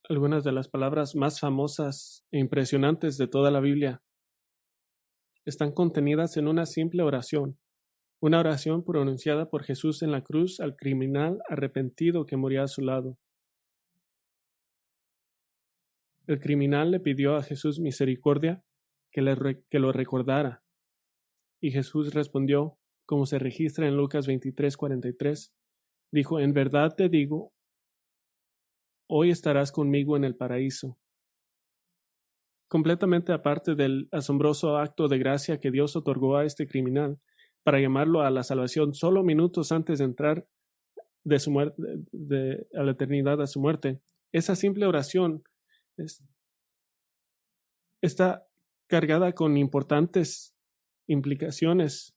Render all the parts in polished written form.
algunas de las palabras más famosas e impresionantes de toda la Biblia están contenidas en una simple oración, una oración pronunciada por Jesús en la cruz al criminal arrepentido que moría a su lado. El criminal le pidió a Jesús misericordia, que lo recordara, y Jesús respondió, como se registra en Lucas 23:43, dijo: en verdad te digo, hoy estarás conmigo en el paraíso. Completamente aparte del asombroso acto de gracia que Dios otorgó a este criminal para llamarlo a la salvación solo minutos antes de entrar de su muerte, a la eternidad, a su muerte, esa simple oración está cargada con importantes implicaciones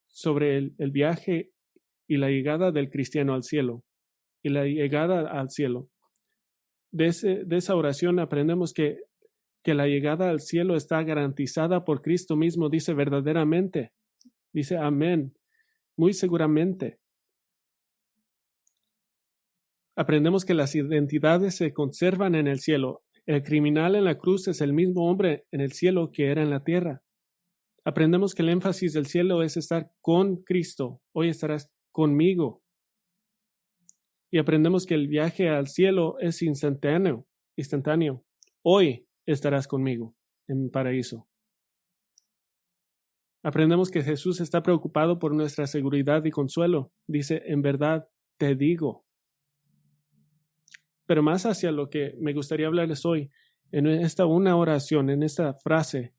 sobre el viaje y la llegada del cristiano al cielo y la llegada al cielo. De esa oración aprendemos que la llegada al cielo está garantizada por Cristo mismo. Dice verdaderamente, dice amén, muy seguramente. Aprendemos que las identidades se conservan en el cielo. El criminal en la cruz es el mismo hombre en el cielo que era en la tierra. Aprendemos que el énfasis del cielo es estar con Cristo. Hoy estarás conmigo. Y aprendemos que el viaje al cielo es instantáneo. Hoy estarás conmigo en el paraíso. Aprendemos que Jesús está preocupado por nuestra seguridad y consuelo. Dice, en verdad te digo. Pero más hacia lo que me gustaría hablarles hoy, en esta una oración, en esta frase,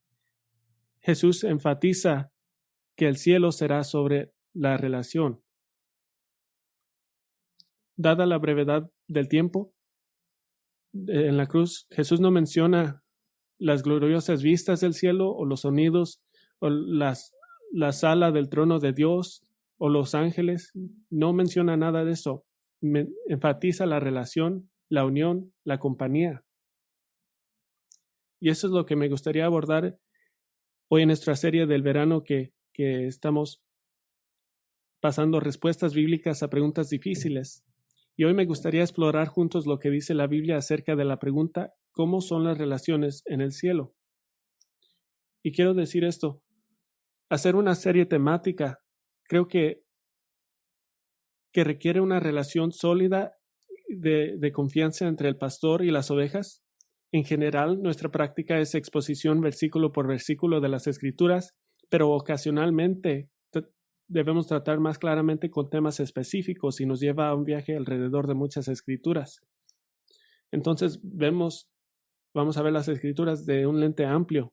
Jesús enfatiza que el cielo será sobre la relación. Dada la brevedad del tiempo, en la cruz, Jesús no menciona las gloriosas vistas del cielo o los sonidos o la sala del trono de Dios o los ángeles. No menciona nada de eso. Enfatiza la relación, la unión, la compañía. Y eso es lo que me gustaría abordar hoy en nuestra serie del verano que estamos pasando respuestas bíblicas a preguntas difíciles. Y hoy me gustaría explorar juntos lo que dice la Biblia acerca de la pregunta, ¿cómo son las relaciones en el cielo? Y quiero decir esto, hacer una serie temática creo que requiere una relación sólida de confianza entre el pastor y las ovejas. En general, nuestra práctica es exposición versículo por versículo de las Escrituras, pero ocasionalmente debemos tratar más claramente con temas específicos y nos lleva a un viaje alrededor de muchas Escrituras. Entonces, vamos a ver las Escrituras de un lente amplio.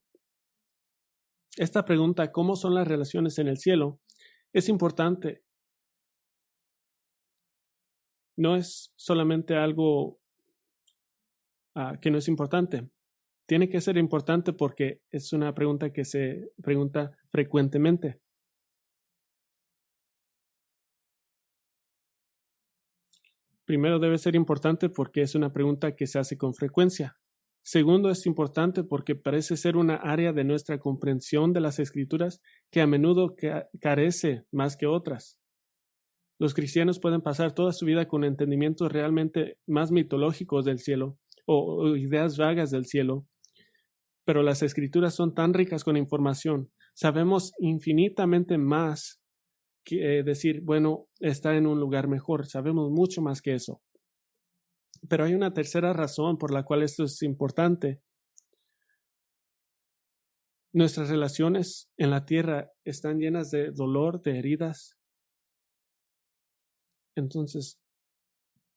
Esta pregunta, ¿cómo son las relaciones en el cielo?, es importante. No es solamente algo que no es importante. Tiene que ser importante porque es una pregunta que se pregunta frecuentemente. Primero, debe ser importante porque es una pregunta que se hace con frecuencia. Segundo, es importante porque parece ser una área de nuestra comprensión de las Escrituras que a menudo carece más que otras. Los cristianos pueden pasar toda su vida con entendimientos realmente más mitológicos del cielo o ideas vagas del cielo, pero las Escrituras son tan ricas con información. Sabemos infinitamente más que decir, bueno, está en un lugar mejor. Sabemos mucho más que eso. Pero hay una tercera razón por la cual esto es importante. Nuestras relaciones en la tierra están llenas de dolor, de heridas. Entonces,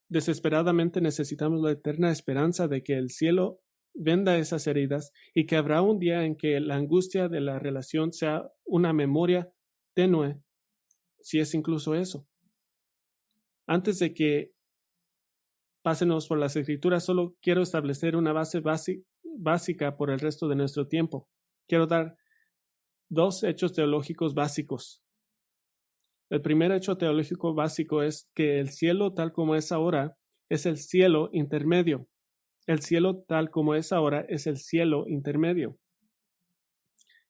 desesperadamente necesitamos la eterna esperanza de que el cielo venda esas heridas y que habrá un día en que la angustia de la relación sea una memoria tenue, si es incluso eso. Antes de que pásenos por las Escrituras, solo quiero establecer una base básica por el resto de nuestro tiempo. Quiero dar dos hechos teológicos básicos. El primer hecho teológico básico es que el cielo tal como es ahora es el cielo intermedio. El cielo tal como es ahora es el cielo intermedio.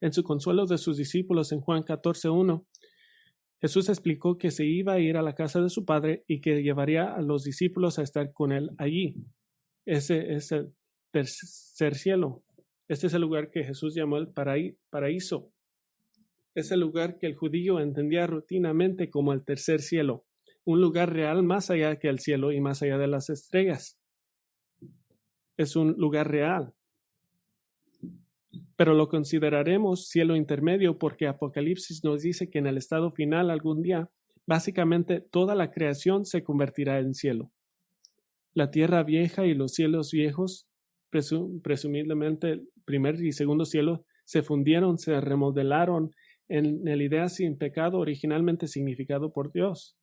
En su consuelo de sus discípulos en Juan 14:1, Jesús explicó que se iba a ir a la casa de su Padre y que llevaría a los discípulos a estar con él allí. Ese es el tercer cielo. Este es el lugar que Jesús llamó el paraíso. Es el lugar que el judío entendía rutinamente como el tercer cielo, un lugar real más allá que el cielo y más allá de las estrellas. Es un lugar real. Pero lo consideraremos cielo intermedio porque Apocalipsis nos dice que en el estado final algún día, básicamente toda la creación se convertirá en cielo. La tierra vieja y los cielos viejos, presumiblemente el primer y segundo cielo, se fundieron, se remodelaron en la idea sin pecado originalmente significado por Dios.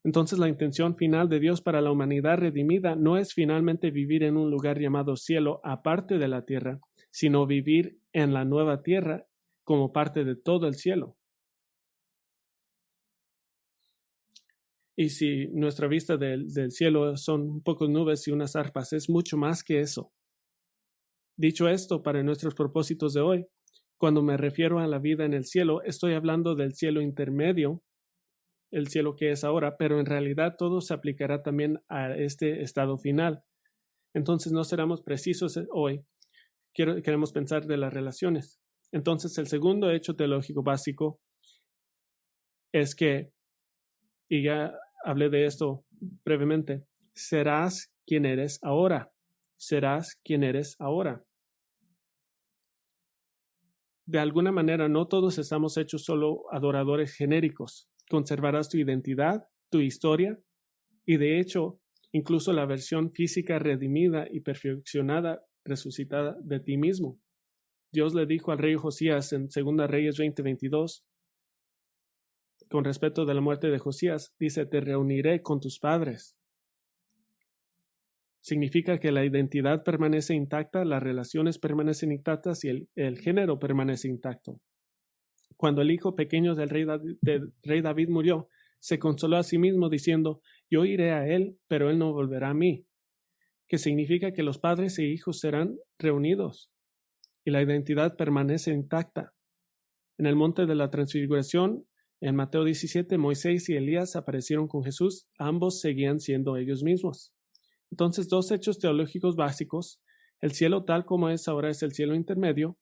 Entonces la intención final de Dios para la humanidad redimida no es finalmente vivir en un lugar llamado cielo aparte de la tierra, sino vivir en la nueva tierra como parte de todo el cielo. Y si nuestra vista del cielo son pocas nubes y unas arpas, es mucho más que eso. Dicho esto, para nuestros propósitos de hoy, cuando me refiero a la vida en el cielo, estoy hablando del cielo intermedio, el cielo que es ahora, pero en realidad todo se aplicará también a este estado final. Entonces no seremos precisos hoy. Queremos pensar de las relaciones. Entonces el segundo hecho teológico básico es que, y ya hablé de esto brevemente, serás quien eres ahora. Serás quien eres ahora. De alguna manera, no todos estamos hechos solo adoradores genéricos. Conservarás tu identidad, tu historia, y de hecho, incluso la versión física redimida y perfeccionada, resucitada de ti mismo. Dios le dijo al rey Josías en 2 Reyes 20:22, con respecto de la muerte de Josías, dice, te reuniré con tus padres. Significa que la identidad permanece intacta, las relaciones permanecen intactas y el género permanece intacto. Cuando el hijo pequeño del rey David murió, se consoló a sí mismo diciendo, yo iré a él, pero él no volverá a mí, que significa que los padres e hijos serán reunidos y la identidad permanece intacta. En el monte de la transfiguración, en Mateo 17, Moisés y Elías aparecieron con Jesús, ambos seguían siendo ellos mismos. Entonces, dos hechos teológicos básicos, el cielo tal como es ahora es el cielo intermedio,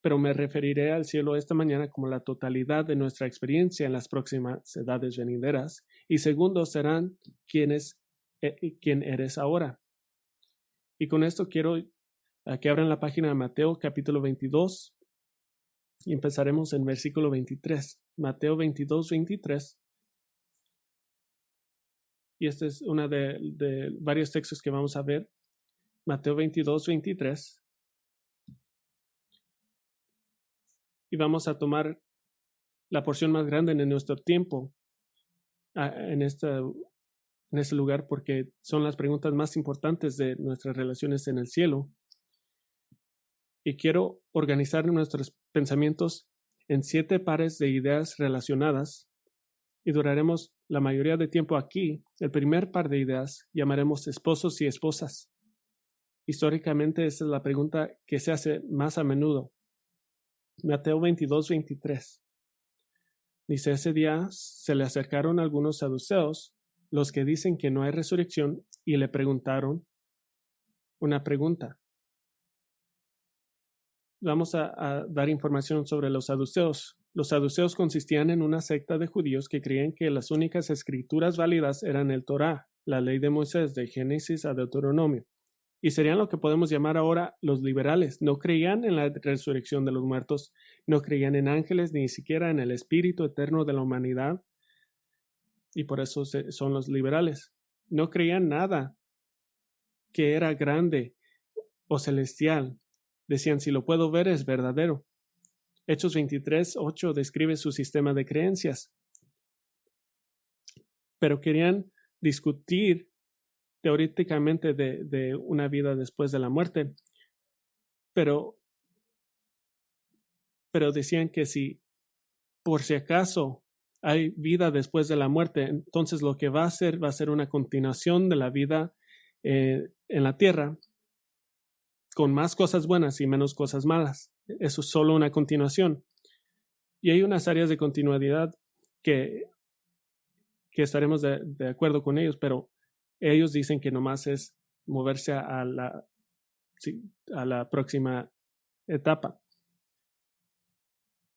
pero me referiré al cielo esta mañana como la totalidad de nuestra experiencia en las próximas edades venideras. Y segundo, serán quién eres ahora. Y con esto quiero que abran la página de Mateo capítulo 22 y empezaremos en versículo 23. Mateo 22, 23. Y este es uno de varios textos que vamos a ver. Mateo 22, 23. Y vamos a tomar la porción más grande en nuestro tiempo en este lugar porque son las preguntas más importantes de nuestras relaciones en el cielo. Y quiero organizar nuestros pensamientos en 7 pares de ideas relacionadas y duraremos la mayoría de tiempo aquí. El primer par de ideas llamaremos esposos y esposas. Históricamente esa es la pregunta que se hace más a menudo. Mateo 22, 23. Dice, ese día se le acercaron algunos saduceos, los que dicen que no hay resurrección, y le preguntaron una pregunta. Vamos a dar información sobre los saduceos. Los saduceos consistían en una secta de judíos que creían que las únicas escrituras válidas eran el Torá, la ley de Moisés, de Génesis a Deuteronomio. Y serían lo que podemos llamar ahora los liberales. No creían en la resurrección de los muertos, no creían en ángeles, ni siquiera en el espíritu eterno de la humanidad. Y por eso son los liberales. No creían nada que era grande o celestial. Decían, si lo puedo ver, es verdadero. Hechos 23, 8 describe su sistema de creencias. Pero querían discutir teóricamente de una vida después de la muerte. Pero decían que si por si acaso hay vida después de la muerte, entonces lo que va a ser una continuación de la vida en la tierra, con más cosas buenas y menos cosas malas. Eso es solo una continuación. Y hay unas áreas de continuidad que estaremos de acuerdo con ellos, pero ellos dicen que nomás es moverse a la próxima etapa.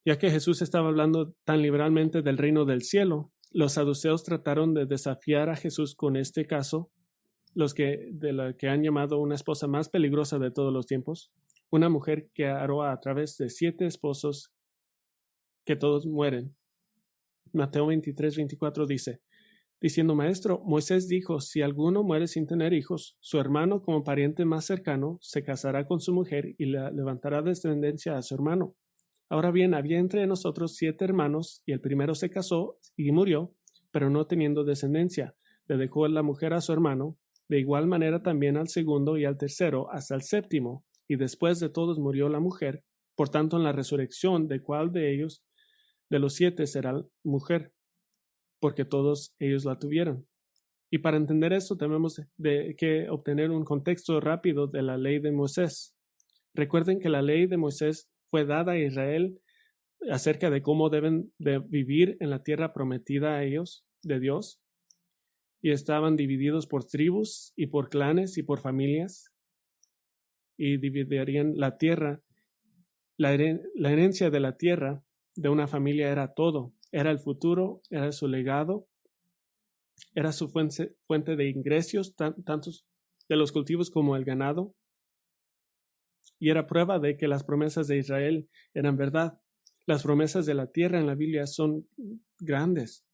Ya que Jesús estaba hablando tan liberalmente del reino del cielo, los saduceos trataron de desafiar a Jesús con este caso, de la que han llamado una esposa más peligrosa de todos los tiempos, una mujer que aró a través de 7 esposos que todos mueren. Mateo 23-24 dice, diciendo, Maestro, Moisés dijo, si alguno muere sin tener hijos, su hermano como pariente más cercano se casará con su mujer y levantará descendencia a su hermano. Ahora bien, había entre nosotros 7 hermanos, y el primero se casó y murió, pero no teniendo descendencia. Le dejó la mujer a su hermano, de igual manera también al segundo y al tercero, hasta el séptimo, y después de todos murió la mujer. Por tanto, en la resurrección, ¿de cuál de ellos, de los 7, será mujer? Porque todos ellos la tuvieron. Y para entender esto, tenemos que obtener un contexto rápido de la ley de Moisés. Recuerden que la ley de Moisés fue dada a Israel acerca de cómo deben de vivir en la tierra prometida a ellos de Dios, y estaban divididos por tribus y por clanes y por familias, y dividirían la tierra. La herencia de la tierra de una familia era todo, era el futuro, era su legado, era su fuente de ingresos, tantos de los cultivos como el ganado, y era prueba de que las promesas de Israel eran verdad. Las promesas de la tierra en la Biblia son grandes.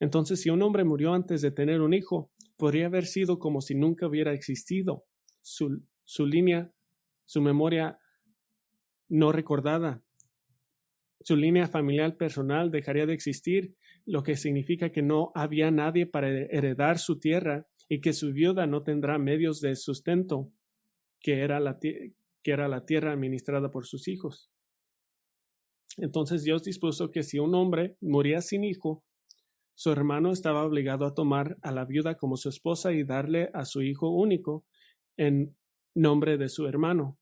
Entonces, si un hombre murió antes de tener un hijo, podría haber sido como si nunca hubiera existido. Su línea, su memoria no recordada, su línea familiar personal dejaría de existir, lo que significa que no había nadie para heredar su tierra y que su viuda no tendrá medios de sustento, que era la tierra administrada por sus hijos. Entonces Dios dispuso que si un hombre moría sin hijo, su hermano estaba obligado a tomar a la viuda como su esposa y darle a su hijo único en nombre de su hermano.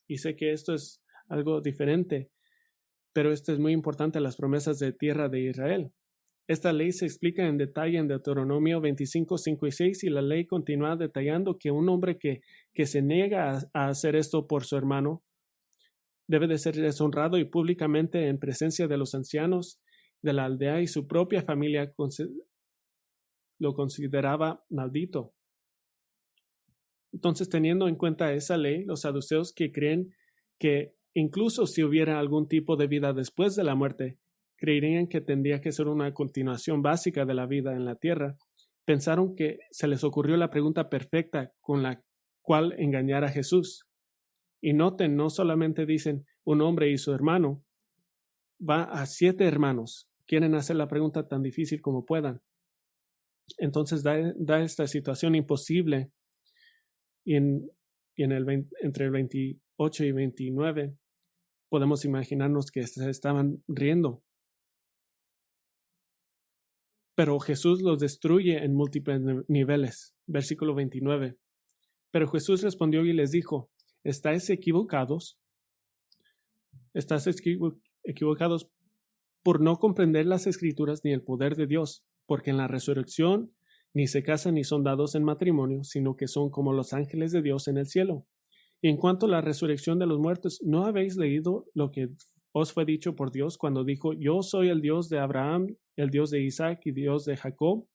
Y sé que esto es algo diferente, pero esto es muy importante, las promesas de tierra de Israel. Esta ley se explica en detalle en Deuteronomio 25, 5 y 6, y la ley continúa detallando que un hombre que se niega a hacer esto por su hermano debe de ser deshonrado y públicamente en presencia de los ancianos de la aldea, y su propia familia lo consideraba maldito. Entonces, teniendo en cuenta esa ley, los saduceos, que creen que incluso si hubiera algún tipo de vida después de la muerte, creerían que tendría que ser una continuación básica de la vida en la tierra, pensaron que se les ocurrió la pregunta perfecta con la cual engañar a Jesús. Y noten, no solamente dicen un hombre y su hermano, va a 7 hermanos. Quieren hacer la pregunta tan difícil como puedan. Entonces da esta situación imposible. Y entre el 28 y 29 podemos imaginarnos que se estaban riendo. Pero Jesús los destruye en múltiples niveles. Versículo 29. Pero Jesús respondió y les dijo, ¿estáis equivocados? ¿Estás equivocados por no comprender las Escrituras ni el poder de Dios? Porque en la resurrección ni se casan ni son dados en matrimonio, sino que son como los ángeles de Dios en el cielo. Y en cuanto a la resurrección de los muertos, ¿no habéis leído lo que os fue dicho por Dios cuando dijo, yo soy el Dios de Abraham, el Dios de Isaac y Dios de Jacob?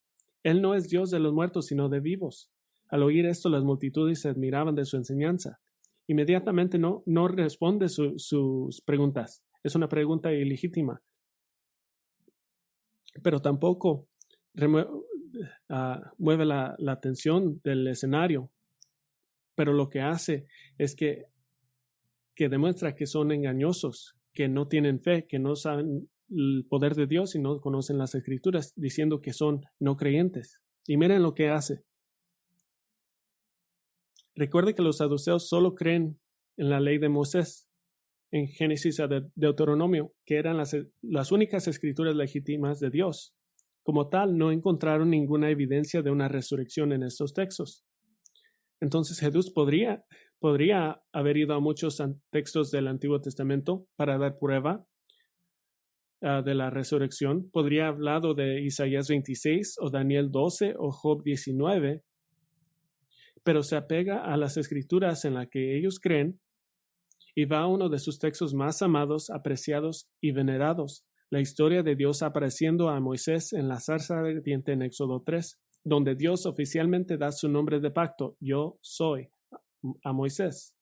Él no es Dios de los muertos, sino de vivos. Al oír esto, las multitudes se admiraban de su enseñanza. Inmediatamente no responde sus preguntas. Es una pregunta ilegítima. Pero tampoco mueve la atención del escenario. Pero lo que hace es que demuestra que son engañosos, que no tienen fe, que no saben el poder de Dios y no conocen las Escrituras, diciendo que son no creyentes. Y miren lo que hace. Recuerde que los saduceos solo creen en la ley de Moisés, en Génesis a Deuteronomio, que eran las únicas escrituras legítimas de Dios. Como tal, no encontraron ninguna evidencia de una resurrección en estos textos. Entonces Jesús podría haber ido a muchos textos del Antiguo Testamento para dar prueba de la resurrección. Podría haber hablado de Isaías 26 o Daniel 12 o Job 19. pero se apega a las escrituras en las que ellos creen y va a uno de sus textos más amados, apreciados y venerados, la historia de Dios apareciendo a Moisés en la zarza ardiente en Éxodo 3, donde Dios oficialmente da su nombre de pacto, yo soy, a Moisés.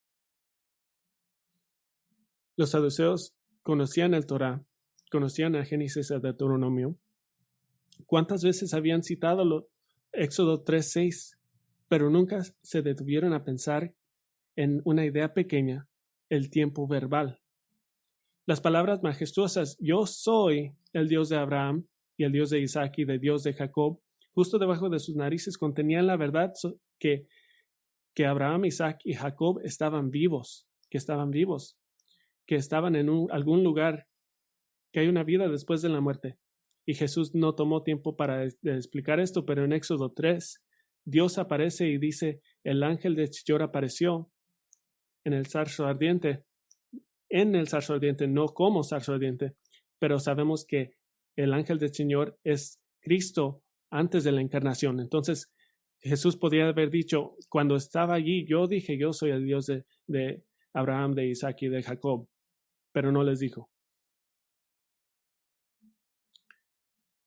Los saduceos conocían el Torá, conocían a Génesis y a Deuteronomio. ¿Cuántas veces habían citado Éxodo 3:6? Pero nunca se detuvieron a pensar en una idea pequeña, el tiempo verbal. Las palabras majestuosas, yo soy el Dios de Abraham y el Dios de Isaac y el Dios de Jacob, justo debajo de sus narices contenían la verdad que Abraham, Isaac y Jacob estaban vivos, que estaban en algún lugar, que hay una vida después de la muerte. Y Jesús no tomó tiempo para explicar esto, pero en Éxodo 3, Dios aparece y dice, el ángel de Señor apareció en el zarzo ardiente, no como zarzo ardiente, pero sabemos que el ángel del Señor es Cristo antes de la encarnación. Entonces, Jesús podría haber dicho, cuando estaba allí, yo dije, yo soy el Dios de Abraham, de Isaac y de Jacob, pero no les dijo.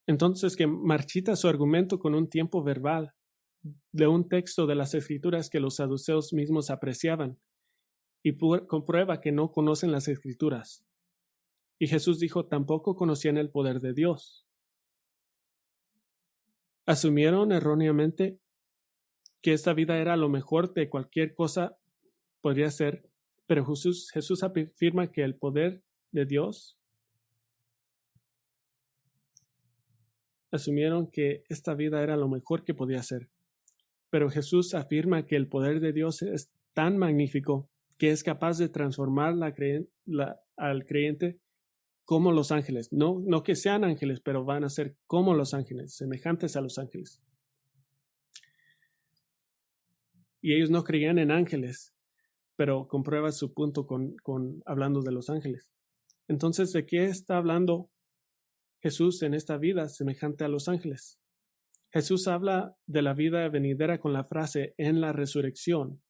Entonces, que marchita su argumento con un tiempo verbal de un texto de las Escrituras que los saduceos mismos apreciaban y comprueba que no conocen las Escrituras. Y Jesús dijo, tampoco conocían el poder de Dios. Asumieron erróneamente que esta vida era lo mejor de cualquier cosa podría ser, pero Jesús afirma que el poder de Dios, asumieron que esta vida era lo mejor que podía ser. Pero Jesús afirma que el poder de Dios es tan magnífico que es capaz de transformar al creyente como los ángeles. No que sean ángeles, pero van a ser como los ángeles, semejantes a los ángeles. Y ellos no creían en ángeles, pero comprueba su punto hablando de los ángeles. Entonces, ¿de qué está hablando Jesús en esta vida semejante a los ángeles? Jesús habla de la vida venidera con la frase en la resurrección.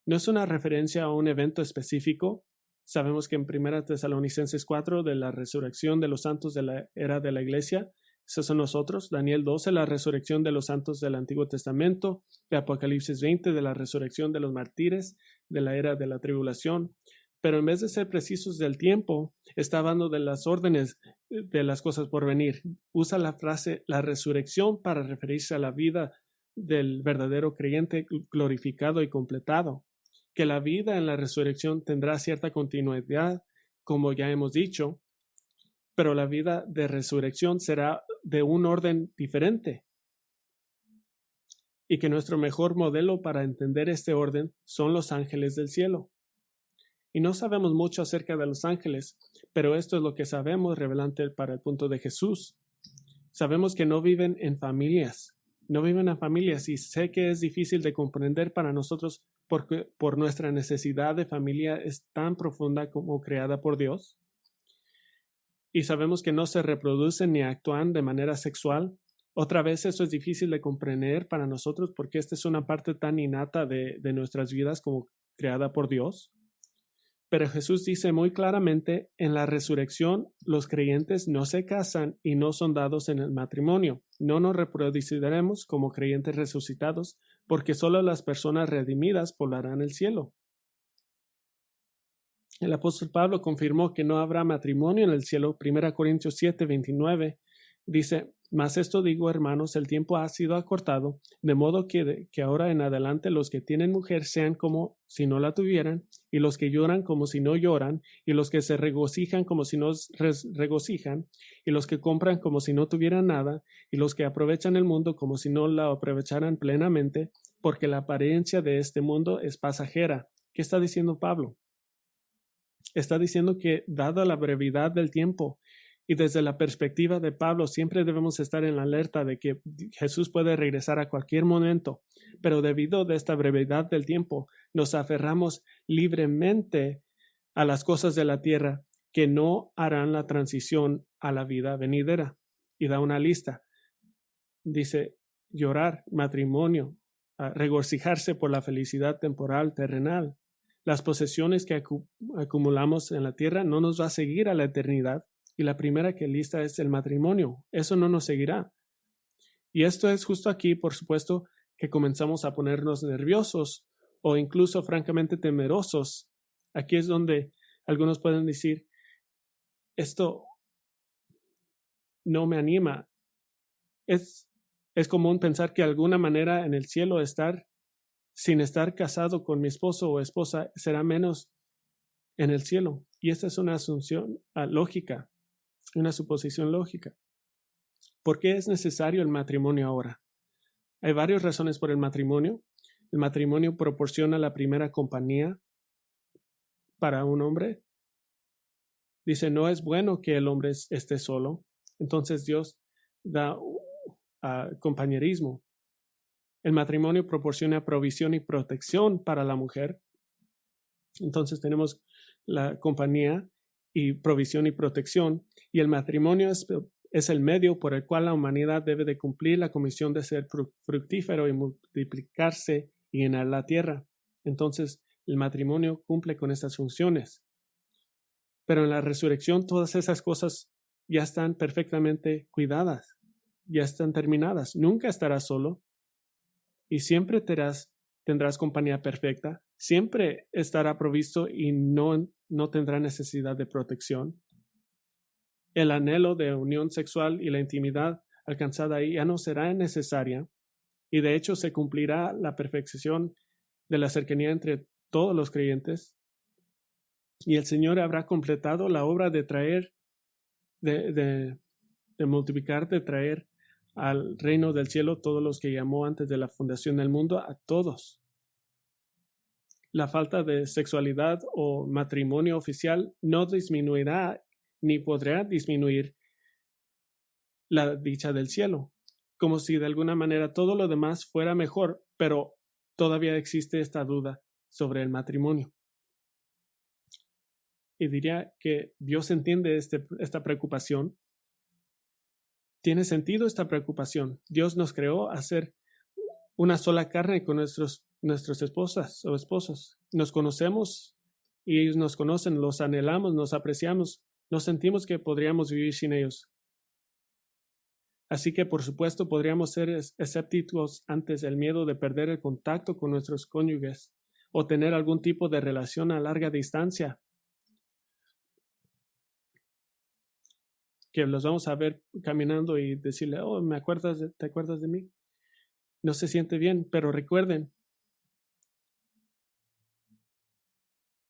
No es una referencia a un evento específico. Sabemos que en 1 Tesalonicenses 4 de la resurrección de los santos de la era de la iglesia, esos son nosotros. Daniel 12, la resurrección de los santos del Antiguo Testamento. De Apocalipsis 20, de la resurrección de los mártires de la era de la tribulación. Pero en vez de ser precisos del tiempo, está hablando de las órdenes de las cosas por venir. Usa la frase la resurrección para referirse a la vida del verdadero creyente glorificado y completado. Que la vida en la resurrección tendrá cierta continuidad, como ya hemos dicho, pero la vida de resurrección será de un orden diferente. Y que nuestro mejor modelo para entender este orden son los ángeles del cielo. Y no sabemos mucho acerca de los ángeles, pero esto es lo que sabemos revelante para el punto de Jesús. Sabemos que no viven en familias, y sé que es difícil de comprender para nosotros porque por nuestra necesidad de familia es tan profunda como creada por Dios. Y sabemos que no se reproducen ni actúan de manera sexual. Otra vez eso es difícil de comprender para nosotros porque esta es una parte tan innata de nuestras vidas como creada por Dios. Pero Jesús dice muy claramente, en la resurrección los creyentes no se casan y no son dados en el matrimonio. No nos reproduciremos como creyentes resucitados, porque solo las personas redimidas poblarán el cielo. El apóstol Pablo confirmó que no habrá matrimonio en el cielo. 1 Corintios 7:29 dice, mas esto digo, hermanos, el tiempo ha sido acortado, de modo que ahora en adelante los que tienen mujer sean como si no la tuvieran, y los que lloran como si no lloran, y los que se regocijan como si no regocijan, y los que compran como si no tuvieran nada, y los que aprovechan el mundo como si no la aprovecharan plenamente, porque la apariencia de este mundo es pasajera. ¿Qué está diciendo Pablo? Está diciendo que, dada la brevedad del tiempo, y desde la perspectiva de Pablo, siempre debemos estar en la alerta de que Jesús puede regresar a cualquier momento, pero debido a esta brevedad del tiempo, nos aferramos libremente a las cosas de la tierra que no harán la transición a la vida venidera. Y da una lista. Dice, llorar, matrimonio, regocijarse por la felicidad temporal, terrenal. Las posesiones que acumulamos en la tierra no nos va a seguir a la eternidad. Y la primera que lista es el matrimonio. Eso no nos seguirá. Y esto es justo aquí, por supuesto, que comenzamos a ponernos nerviosos o incluso francamente temerosos. Aquí es donde algunos pueden decir, esto no me anima. Es común pensar que de alguna manera en el cielo sin estar casado con mi esposo o esposa será menos en el cielo. Y esta es una asunción lógica, una suposición lógica. ¿Por qué es necesario el matrimonio ahora? Hay varias razones por el matrimonio. El matrimonio proporciona la primera compañía para un hombre. Dice, no es bueno que el hombre esté solo. Entonces Dios da compañerismo. El matrimonio proporciona provisión y protección para la mujer. Entonces tenemos la compañía y provisión y protección. Y el matrimonio es el medio por el cual la humanidad debe de cumplir la comisión de ser fructífero y multiplicarse y llenar la tierra. Entonces el matrimonio cumple con estas funciones. Pero en la resurrección todas esas cosas ya están perfectamente cuidadas, ya están terminadas. Nunca estarás solo y siempre tendrás compañía perfecta, siempre estará provisto y no tendrá necesidad de protección. El anhelo de unión sexual y la intimidad alcanzada ahí ya no será necesaria y de hecho se cumplirá la perfección de la cercanía entre todos los creyentes y el Señor habrá completado la obra de traer, de multiplicar, de traer al reino del cielo todos los que llamó antes de la fundación del mundo, a todos. La falta de sexualidad o matrimonio oficial no disminuirá ni podrá disminuir la dicha del cielo, como si de alguna manera todo lo demás fuera mejor, pero todavía existe esta duda sobre el matrimonio. Y diría que Dios entiende esta preocupación. Tiene sentido esta preocupación. Dios nos creó a ser una sola carne con nuestras esposas o esposos. Nos conocemos y ellos nos conocen, los anhelamos, nos apreciamos, no sentimos que podríamos vivir sin ellos. Así que, por supuesto, podríamos ser escépticos antes del miedo de perder el contacto con nuestros cónyuges o tener algún tipo de relación a larga distancia, que los vamos a ver caminando y decirle, oh, ¿te acuerdas de mí? No se siente bien, pero recuerden,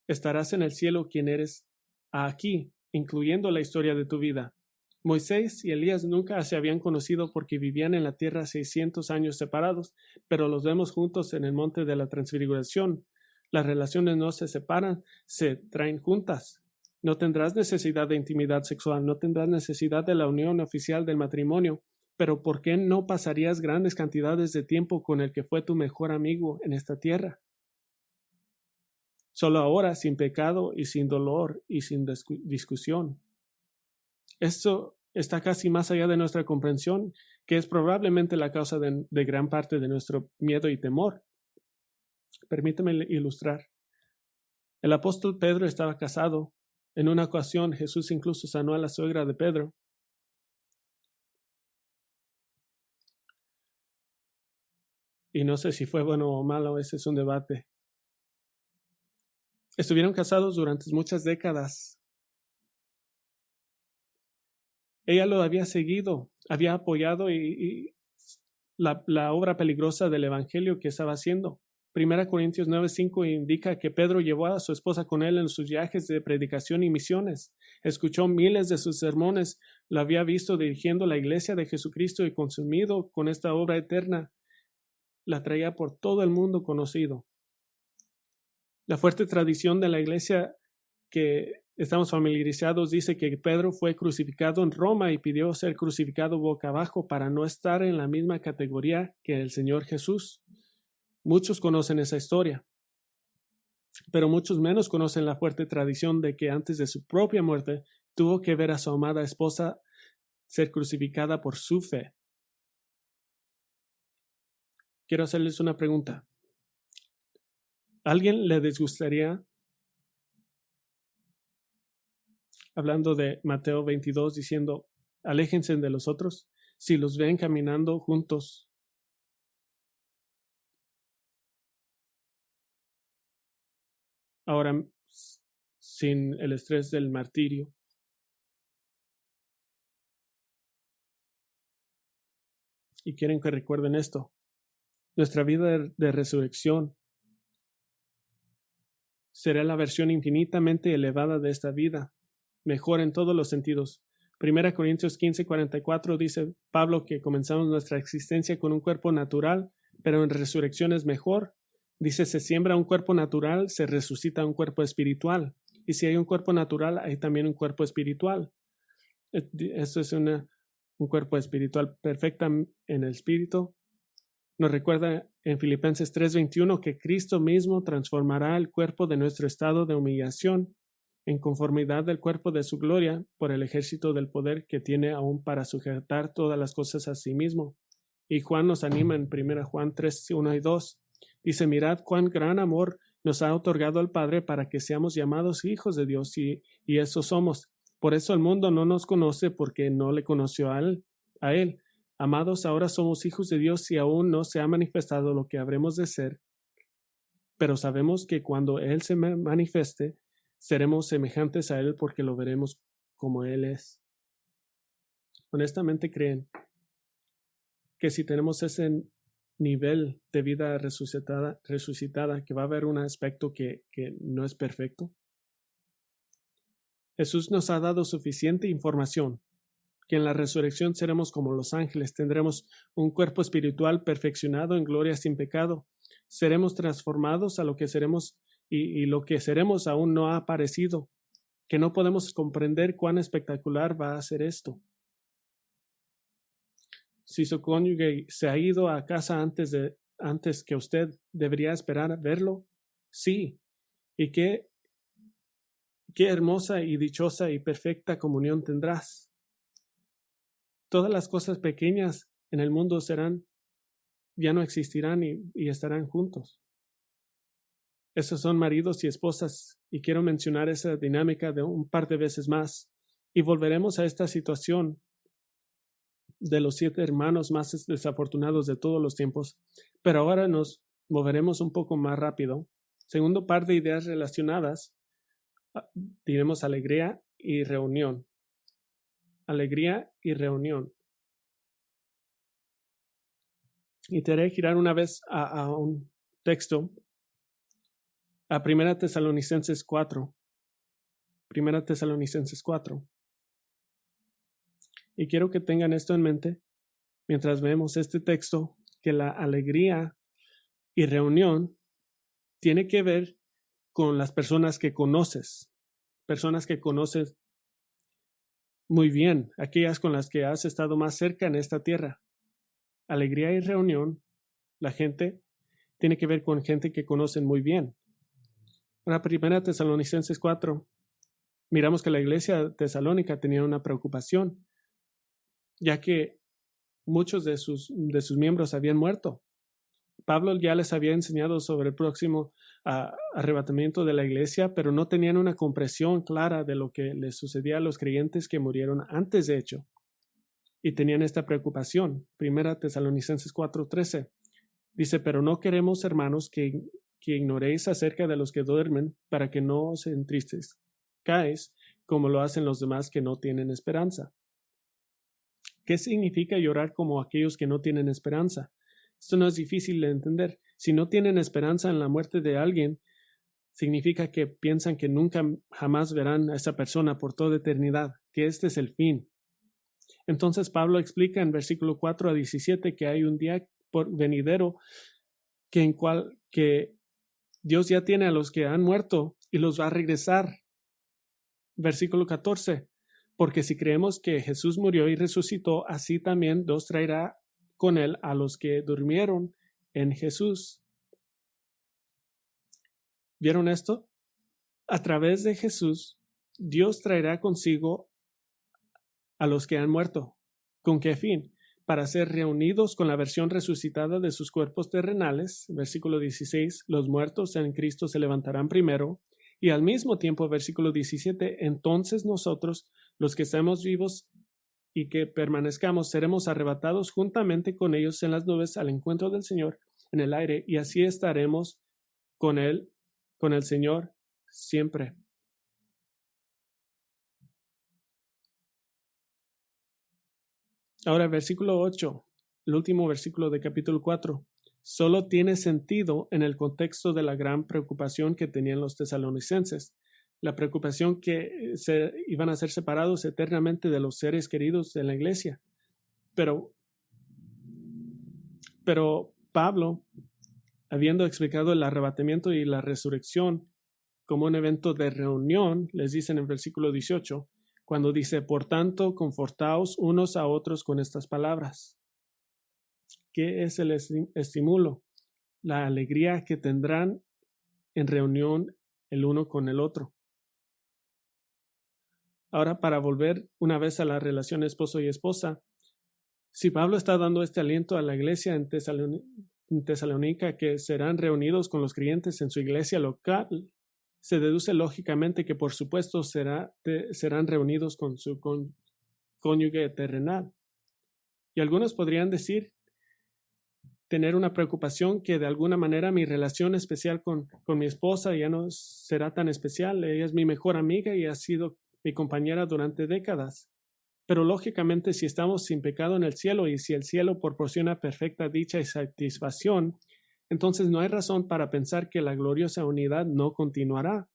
estarás en el cielo quien eres aquí, incluyendo la historia de tu vida. Moisés y Elías nunca se habían conocido porque vivían en la tierra 600 años separados, pero los vemos juntos en el monte de la transfiguración. Las relaciones no se separan, se traen juntas. No tendrás necesidad de intimidad sexual, no tendrás necesidad de la unión oficial del matrimonio, pero ¿por qué no pasarías grandes cantidades de tiempo con el que fue tu mejor amigo en esta tierra? Solo ahora, sin pecado y sin dolor y sin discusión. Esto está casi más allá de nuestra comprensión, que es probablemente la causa de gran parte de nuestro miedo y temor. Permíteme ilustrar. El apóstol Pedro estaba casado. En una ocasión, Jesús incluso sanó a la suegra de Pedro. Y no sé si fue bueno o malo, ese es un debate. Estuvieron casados durante muchas décadas. Ella lo había seguido, había apoyado y la obra peligrosa del evangelio que estaba haciendo. 1 Corintios 9:5 indica que Pedro llevó a su esposa con él en sus viajes de predicación y misiones. Escuchó miles de sus sermones, lo había visto dirigiendo la iglesia de Jesucristo y consumido con esta obra eterna. La traía por todo el mundo conocido. La fuerte tradición de la iglesia que estamos familiarizados dice que Pedro fue crucificado en Roma y pidió ser crucificado boca abajo para no estar en la misma categoría que el Señor Jesús. Muchos conocen esa historia, pero muchos menos conocen la fuerte tradición de que antes de su propia muerte tuvo que ver a su amada esposa ser crucificada por su fe. quiero hacerles una pregunta. ¿A alguien le disgustaría, hablando de Mateo 22, diciendo, aléjense de los otros, si los ven caminando juntos? Ahora, sin el estrés del martirio. Y quieren que recuerden esto. Nuestra vida de resurrección será la versión infinitamente elevada de esta vida, mejor en todos los sentidos. 1 Corintios 15:44 dice Pablo que comenzamos nuestra existencia con un cuerpo natural, pero en resurrección es mejor. Dice, se siembra un cuerpo natural, se resucita un cuerpo espiritual. Y si hay un cuerpo natural, hay también un cuerpo espiritual. Esto es un cuerpo espiritual perfecto en el espíritu. Nos recuerda en Filipenses 3:21 que Cristo mismo transformará el cuerpo de nuestro estado de humillación en conformidad del cuerpo de su gloria por el ejército del poder que tiene aún para sujetar todas las cosas a sí mismo. Y Juan nos anima en 1 Juan 3:1 y 2. Dice, mirad cuán gran amor nos ha otorgado el Padre para que seamos llamados hijos de Dios, y eso somos. Por eso el mundo no nos conoce, porque no le conoció a él. Amados, ahora somos hijos de Dios y aún no se ha manifestado lo que habremos de ser. Pero sabemos que cuando Él se manifieste, seremos semejantes a Él porque lo veremos como Él es. Honestamente creen que si tenemos ese nivel de vida resucitada, que va a haber un aspecto que no es perfecto. Jesús nos ha dado suficiente información que en la resurrección seremos como los ángeles, tendremos un cuerpo espiritual perfeccionado en gloria sin pecado, seremos transformados a lo que seremos y lo que seremos aún no ha aparecido, que no podemos comprender cuán espectacular va a ser esto. Si su cónyuge se ha ido a casa antes que usted, ¿debería esperar a verlo? Sí. ¿Y qué hermosa y dichosa y perfecta comunión tendrás? Todas las cosas pequeñas en el mundo ya no existirán y estarán juntos. Esos son maridos y esposas, y quiero mencionar esa dinámica de un par de veces más. Y volveremos a esta situación de los 7 hermanos más desafortunados de todos los tiempos, pero ahora nos moveremos un poco más rápido. Segundo par de ideas relacionadas, diremos alegría y reunión. Alegría y reunión. Y te haré girar una vez a un texto, a 1 Tesalonicenses 4. 1 Tesalonicenses 4. Y quiero que tengan esto en mente mientras vemos este texto, que la alegría y reunión tiene que ver con las personas que conoces muy bien, aquellas con las que has estado más cerca en esta tierra. Alegría y reunión, la gente tiene que ver con gente que conocen muy bien. En la 1 Tesalonicenses 4, miramos que la iglesia tesalónica tenía una preocupación, ya que muchos de sus miembros habían muerto. Pablo ya les había enseñado sobre el próximo arrebatamiento de la iglesia, pero no tenían una comprensión clara de lo que les sucedía a los creyentes que murieron antes de hecho. Y tenían esta preocupación. 1 Tesalonicenses 4:13 dice, pero no queremos, hermanos, que ignoréis acerca de los que duermen, para que no os entristezcáis como lo hacen los demás que no tienen esperanza. ¿Qué significa llorar como aquellos que no tienen esperanza? Esto no es difícil de entender. Si no tienen esperanza en la muerte de alguien, significa que piensan que nunca jamás verán a esa persona por toda eternidad, que este es el fin. Entonces Pablo explica en versículo 4 a 17 que hay un día por venidero que Dios ya tiene a los que han muerto y los va a regresar. Versículo 14, porque si creemos que Jesús murió y resucitó, así también Dios traerá con él a los que durmieron en Jesús. ¿Vieron esto? A través de Jesús, Dios traerá consigo a los que han muerto. ¿Con qué fin? para ser reunidos con la versión resucitada de sus cuerpos terrenales. Versículo 16, los muertos en Cristo se levantarán primero. Y al mismo tiempo, versículo 17, entonces nosotros, los que estamos vivos y que permanezcamos, seremos arrebatados juntamente con ellos en las nubes al encuentro del Señor en el aire, y así estaremos con Él, con el Señor, siempre. Ahora, versículo 8, el último versículo de capítulo 4, solo tiene sentido en el contexto de la gran preocupación que tenían los tesalonicenses, la preocupación que iban a ser separados eternamente de los seres queridos de la iglesia. Pero Pablo, habiendo explicado el arrebatamiento y la resurrección como un evento de reunión, les dice en el versículo 18, cuando dice, por tanto, confortaos unos a otros con estas palabras. ¿Qué es el estímulo? La alegría que tendrán en reunión el uno con el otro. Ahora, para volver una vez a la relación esposo y esposa, si Pablo está dando este aliento a la iglesia en Tesalónica, que serán reunidos con los creyentes en su iglesia local, se deduce lógicamente que por supuesto serán reunidos con su cónyuge terrenal. Y algunos podrían decir, tener una preocupación que de alguna manera mi relación especial con mi esposa ya no será tan especial. Ella es mi mejor amiga y ha sido mi compañera durante décadas. Pero lógicamente, si estamos sin pecado en el cielo y si el cielo proporciona perfecta dicha y satisfacción, entonces no hay razón para pensar que la gloriosa unidad no continuará,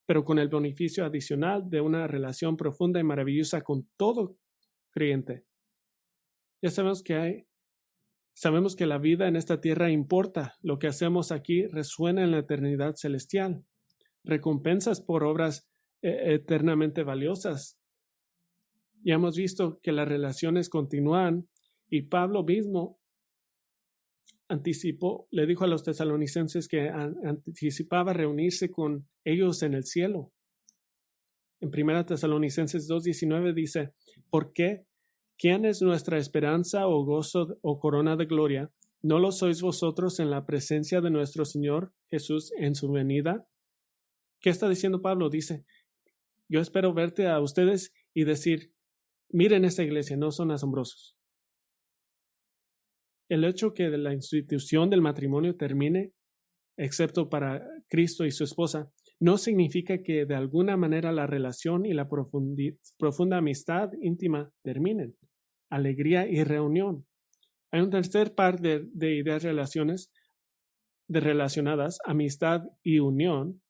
pero con el beneficio adicional de una relación profunda y maravillosa con todo creyente. Ya sabemos que la vida en esta tierra importa. Lo que hacemos aquí resuena en la eternidad celestial. Recompensas por obras eternamente valiosas. Ya hemos visto que las relaciones continúan y Pablo mismo le dijo a los tesalonicenses que anticipaba reunirse con ellos en el cielo. En 1 Tesalonicenses 2:19 dice, ¿por qué? ¿Quién es nuestra esperanza o gozo o corona de gloria? ¿No lo sois vosotros en la presencia de nuestro Señor Jesús en su venida? ¿Qué está diciendo Pablo? Dice, yo espero verte a ustedes y decir, miren esta iglesia, no son asombrosos. El hecho que la institución del matrimonio termine, excepto para Cristo y su esposa, no significa que de alguna manera la relación y la profunda amistad íntima terminen. Alegría y reunión. Hay un tercer par de ideas relacionadas, amistad y unión.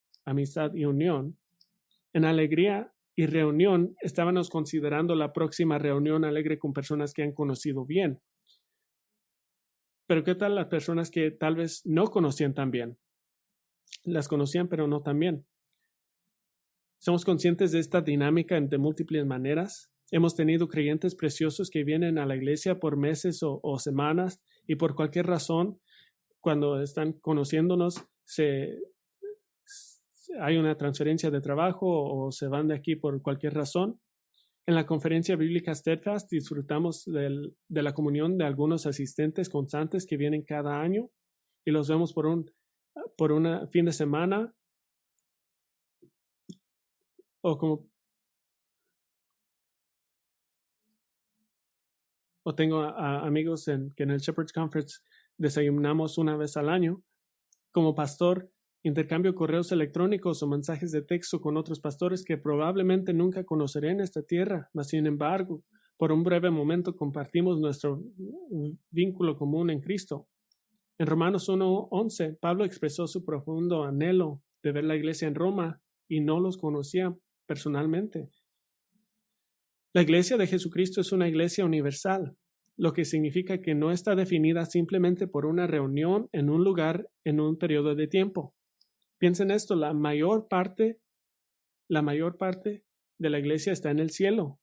En alegría y reunión estábamos considerando la próxima reunión alegre con personas que han conocido bien. Pero ¿qué tal las personas que tal vez no conocían tan bien? Las conocían, pero no tan bien. Somos conscientes de esta dinámica de múltiples maneras. Hemos tenido creyentes preciosos que vienen a la iglesia por meses o semanas y por cualquier razón, cuando están conociéndonos, hay una transferencia de trabajo o se van de aquí por cualquier razón. En la conferencia bíblica Steadfast disfrutamos de la comunión de algunos asistentes constantes que vienen cada año y los vemos por un fin de semana o tengo amigos que en el Shepherd's Conference desayunamos una vez al año. Como pastor, intercambio correos electrónicos o mensajes de texto con otros pastores que probablemente nunca conoceré en esta tierra, mas sin embargo, por un breve momento compartimos nuestro vínculo común en Cristo. En Romanos 1:11, Pablo expresó su profundo anhelo de ver la iglesia en Roma y no los conocía personalmente. La iglesia de Jesucristo es una iglesia universal, lo que significa que no está definida simplemente por una reunión en un lugar en un periodo de tiempo. Piensen esto, la mayor parte de la iglesia está en el cielo.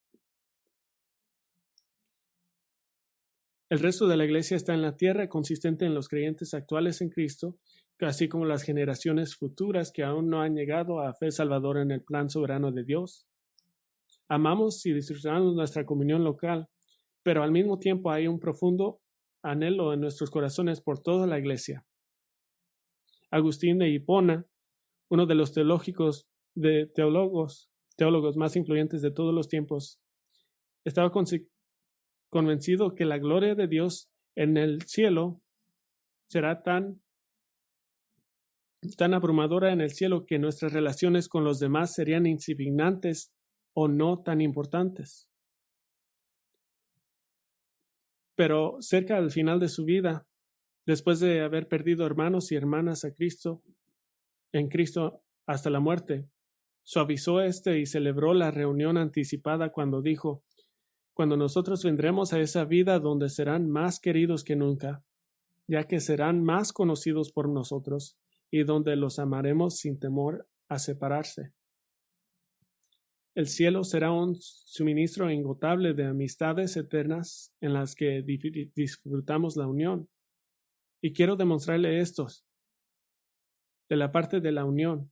El resto de la iglesia está en la tierra, consistente en los creyentes actuales en Cristo, así como las generaciones futuras que aún no han llegado a fe salvadora en el plan soberano de Dios. Amamos y disfrutamos nuestra comunión local, pero al mismo tiempo hay un profundo anhelo en nuestros corazones por toda la iglesia. Agustín de Hipona, uno de los teólogos más influyentes de todos los tiempos, estaba convencido que la gloria de Dios en el cielo será tan abrumadora en el cielo que nuestras relaciones con los demás serían insignificantes o no tan importantes. Pero cerca al final de su vida, después de haber perdido hermanos y hermanas en Cristo hasta la muerte, suavizó y celebró la reunión anticipada cuando dijo: cuando nosotros vendremos a esa vida donde serán más queridos que nunca, ya que serán más conocidos por nosotros, y donde los amaremos sin temor a separarse. El cielo será un suministro inagotable de amistades eternas en las que disfrutamos la unión. Y quiero demostrarle estos, de la parte de la unión.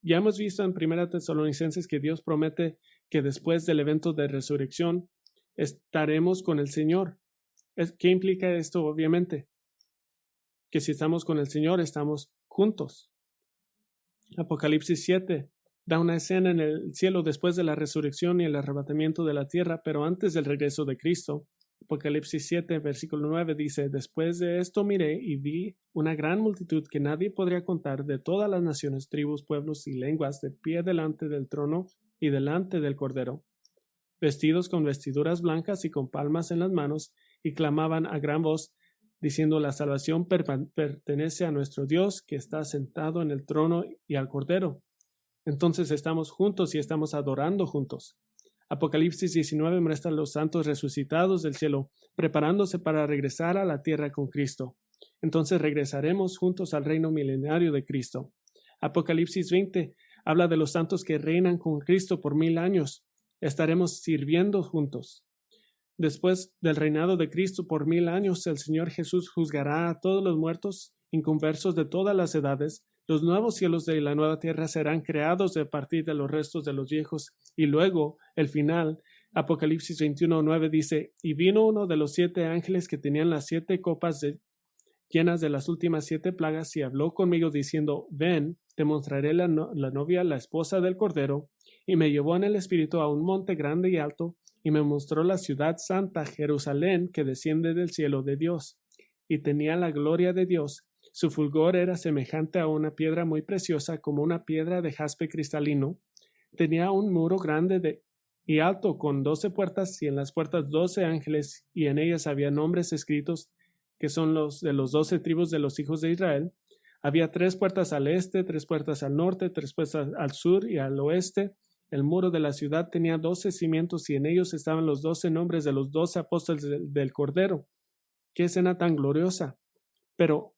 Ya hemos visto en 1 Tesalonicenses que Dios promete que después del evento de resurrección estaremos con el Señor. ¿Qué implica esto? Obviamente, que si estamos con el Señor, estamos juntos. Apocalipsis 7 da una escena en el cielo después de la resurrección y el arrebatamiento de la tierra, pero antes del regreso de Cristo. Apocalipsis 7, versículo 9 dice: después de esto miré y vi una gran multitud que nadie podría contar, de todas las naciones, tribus, pueblos y lenguas, de pie delante del trono y delante del Cordero, vestidos con vestiduras blancas y con palmas en las manos, y clamaban a gran voz, diciendo: la salvación pertenece a nuestro Dios, que está sentado en el trono, y al Cordero. Entonces estamos juntos y estamos adorando juntos. Apocalipsis 19 muestra a los santos resucitados del cielo, preparándose para regresar a la tierra con Cristo. Entonces regresaremos juntos al reino milenario de Cristo. Apocalipsis 20 habla de los santos que reinan con Cristo por 1000 años. Estaremos sirviendo juntos. Después del reinado de Cristo por 1000 años, el Señor Jesús juzgará a todos los muertos inconversos de todas las edades. Los nuevos cielos de la nueva tierra serán creados a partir de los restos de los viejos. Y luego, el final, Apocalipsis 21:9 dice: y vino uno de los 7 ángeles que tenían las 7 copas llenas de las últimas 7 plagas, y habló conmigo diciendo: ven, te mostraré la novia, la esposa del Cordero. Y me llevó en el espíritu a un monte grande y alto, y me mostró la ciudad santa, Jerusalén, que desciende del cielo de Dios, y tenía la gloria de Dios. Su fulgor era semejante a una piedra muy preciosa, como una piedra de jaspe cristalino. Tenía un muro grande y alto, con 12 puertas, y en las puertas 12 ángeles, y en ellas había nombres escritos, que son los de los 12 tribus de los hijos de Israel. Había 3 puertas al este, 3 puertas al norte, 3 puertas al sur y al oeste. El muro de la ciudad tenía 12 cimientos, y en ellos estaban los 12 nombres de los 12 apóstoles del Cordero. ¡Qué escena tan gloriosa! Pero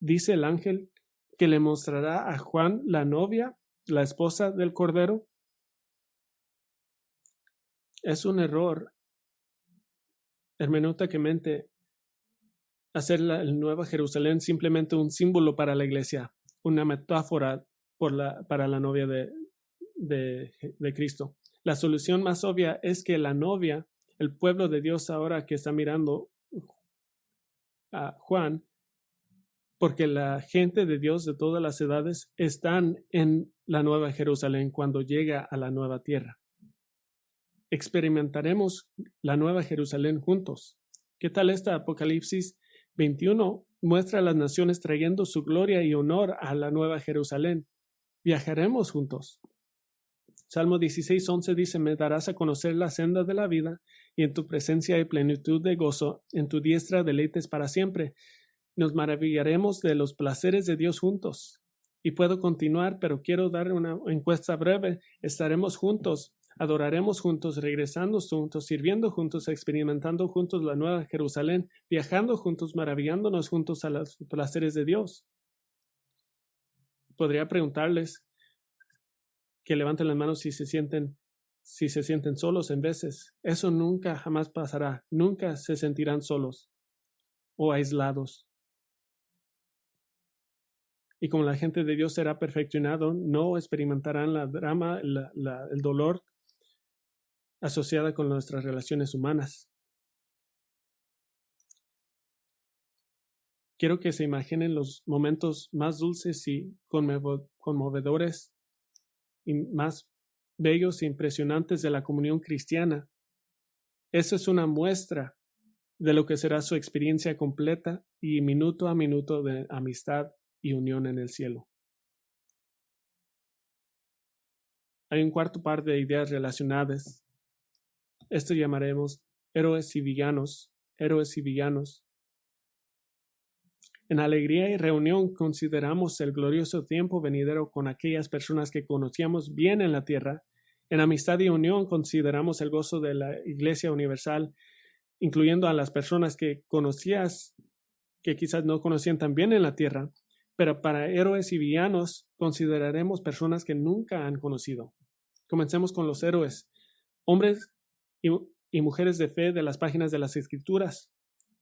dice el ángel que le mostrará a Juan la novia, la esposa del Cordero. Es un error hermenéuticamente hacer el Nueva Jerusalén simplemente un símbolo para la iglesia, una metáfora para la novia de Cristo. La solución más obvia es que la novia, el pueblo de Dios ahora que está mirando a Juan, porque la gente de Dios de todas las edades están en la Nueva Jerusalén cuando llega a la nueva tierra. Experimentaremos la Nueva Jerusalén juntos. ¿Qué tal esta Apocalipsis 21? Muestra a las naciones trayendo su gloria y honor a la Nueva Jerusalén. Viajaremos juntos. Salmo 16:11 dice: me darás a conocer la senda de la vida, y en tu presencia hay plenitud de gozo, en tu diestra deleites para siempre. Nos maravillaremos de los placeres de Dios juntos. Y puedo continuar, pero quiero dar una encuesta breve. Estaremos juntos, adoraremos juntos, regresando juntos, sirviendo juntos, experimentando juntos la Nueva Jerusalén, viajando juntos, maravillándonos juntos a los placeres de Dios. Podría preguntarles que levanten las manos si se sienten solos en veces. Eso nunca jamás pasará. Nunca se sentirán solos o aislados. Y como la gente de Dios será perfeccionado, no experimentarán la drama, el dolor asociada con nuestras relaciones humanas. quiero que se imaginen los momentos más dulces y conmovedores y más bellos e impresionantes de la comunión cristiana. Esa es una muestra de lo que será su experiencia completa y minuto a minuto de amistad y unión en el cielo. Hay un cuarto par de ideas relacionadas. Esto llamaremos héroes y villanos. Héroes y villanos. En alegría y reunión consideramos el glorioso tiempo venidero con aquellas personas que conocíamos bien en la tierra. En amistad y unión consideramos el gozo de la Iglesia Universal, incluyendo a las personas que conocías, que quizás no conocían tan bien en la tierra. Pero para héroes y villanos consideraremos personas que nunca han conocido. Comencemos con los héroes, hombres y mujeres de fe de las páginas de las Escrituras.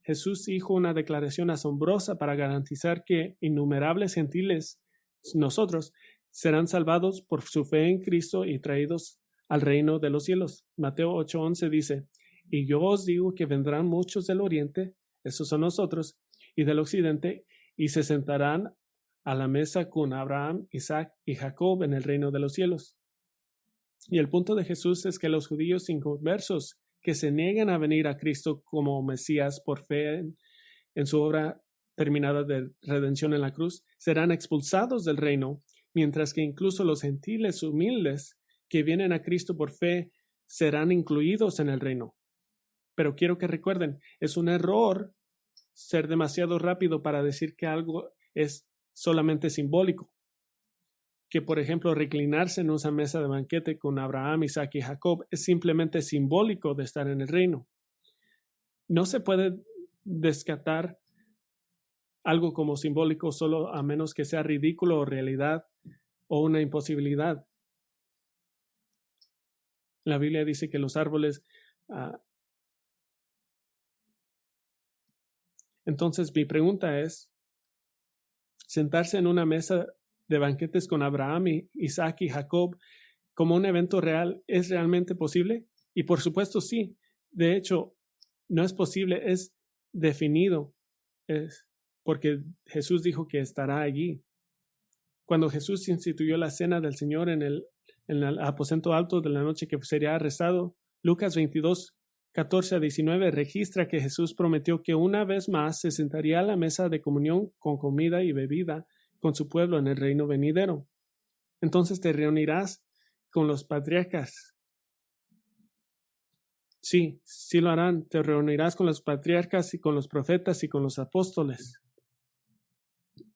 Jesús dijo una declaración asombrosa para garantizar que innumerables gentiles, nosotros, serán salvados por su fe en Cristo y traídos al reino de los cielos. Mateo 8:11 dice, y yo os digo que vendrán muchos del oriente, esos son nosotros, y del occidente, y se sentarán a la mesa con Abraham, Isaac y Jacob en el reino de los cielos. Y el punto de Jesús es que los judíos inconversos que se niegan a venir a Cristo como Mesías por fe en su obra terminada de redención en la cruz, serán expulsados del reino, mientras que incluso los gentiles humildes que vienen a Cristo por fe serán incluidos en el reino. Pero quiero que recuerden, es un error ser demasiado rápido para decir que algo es solamente simbólico. Que, por ejemplo, reclinarse en una mesa de banquete con Abraham, Isaac y Jacob es simplemente simbólico de estar en el reino. No se puede descartar algo como simbólico solo a menos que sea ridículo o realidad o una imposibilidad. La Biblia dice que los árboles... Entonces, mi pregunta es, sentarse en una mesa de banquetes con Abraham, Isaac y Jacob como un evento real, ¿es realmente posible? Y por supuesto sí. De hecho, no es posible, es definido, porque Jesús dijo que estará allí. Cuando Jesús instituyó la cena del Señor en el aposento alto de la noche que sería arrestado, Lucas 22:14-19 registra que Jesús prometió que una vez más se sentaría a la mesa de comunión con comida y bebida con su pueblo en el reino venidero. Entonces te reunirás con los patriarcas. Sí, sí lo harán. Te reunirás con los patriarcas y con los profetas y con los apóstoles.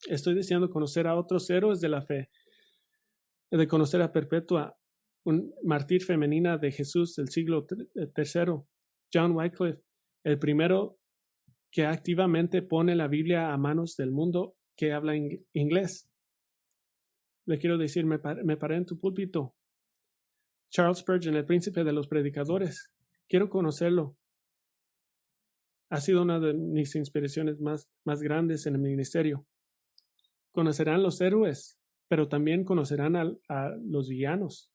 Estoy deseando conocer a otros héroes de la fe, de conocer a Perpetua, un mártir femenina de Jesús del siglo III, John Wycliffe, el primero que activamente pone la Biblia a manos del mundo que habla inglés. Le quiero decir, me paré en tu púlpito. Charles Spurgeon, el príncipe de los predicadores. Quiero conocerlo. Ha sido una de mis inspiraciones más grandes en el ministerio. Conocerán los héroes, pero también conocerán a los villanos.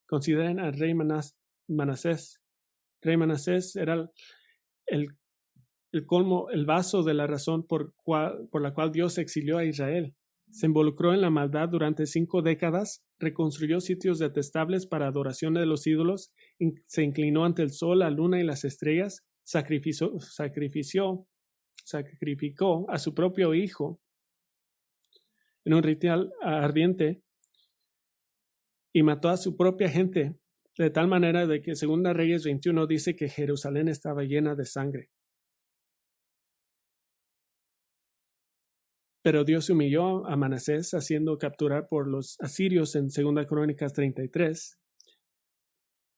Consideren al rey Manasés. Rey Manasés era el colmo, el vaso de la razón por la cual Dios exilió a Israel. Se involucró en la maldad durante 5 décadas, reconstruyó sitios detestables para adoración de los ídolos, se inclinó ante el sol, la luna y las estrellas, sacrificó a su propio hijo en un ritual ardiente y mató a su propia gente, de tal manera de que Segunda Reyes 21 dice que Jerusalén estaba llena de sangre. Pero Dios humilló a Manasés haciendo capturar por los asirios en 2 Crónicas 33,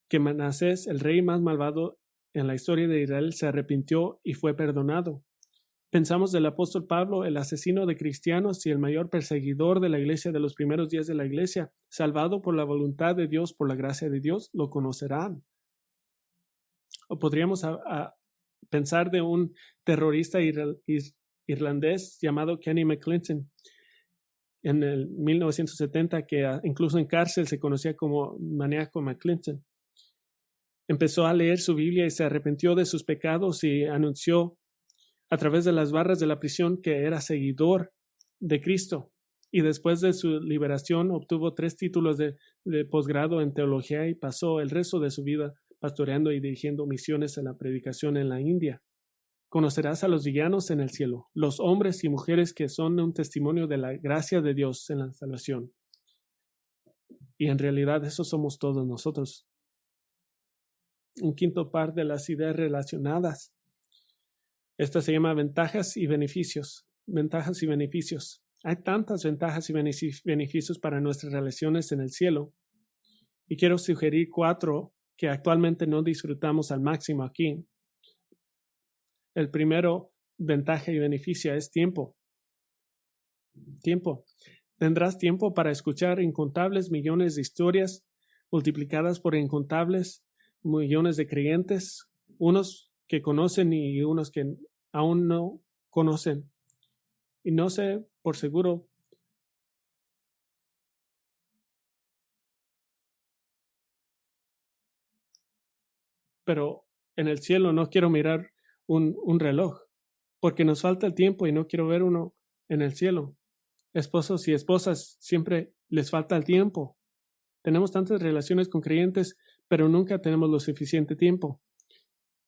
que Manasés, el rey más malvado en la historia de Israel, se arrepintió y fue perdonado. Pensamos del apóstol Pablo, el asesino de cristianos y el mayor perseguidor de la iglesia de los primeros días de la iglesia, salvado por la voluntad de Dios, por la gracia de Dios, lo conocerán. O podríamos pensar de un terrorista irlandés llamado Kenny McClinton en el 1970, que incluso en cárcel se conocía como maníaco McClinton. Empezó a leer su Biblia y se arrepintió de sus pecados y anunció a través de las barras de la prisión, que era seguidor de Cristo. Y después de su liberación obtuvo 3 títulos de posgrado en teología y pasó el resto de su vida pastoreando y dirigiendo misiones en la predicación en la India. Conocerás a los villanos en el cielo, los hombres y mujeres que son un testimonio de la gracia de Dios en la salvación. Y en realidad eso somos todos nosotros. Un quinto par de las ideas relacionadas. Esta se llama ventajas y beneficios. Ventajas y beneficios. Hay tantas ventajas y beneficios para nuestras relaciones en el cielo. Y quiero sugerir 4 que actualmente no disfrutamos al máximo aquí. El primero, ventaja y beneficio, es tiempo. Tiempo. Tendrás tiempo para escuchar incontables millones de historias multiplicadas por incontables millones de creyentes, unos que conocen y unos que aún no conocen. Y no sé por seguro, pero en el cielo no quiero mirar un reloj, porque nos falta el tiempo y no quiero ver uno en el cielo. Esposos y esposas, siempre les falta el tiempo. Tenemos tantas relaciones con creyentes, pero nunca tenemos lo suficiente tiempo.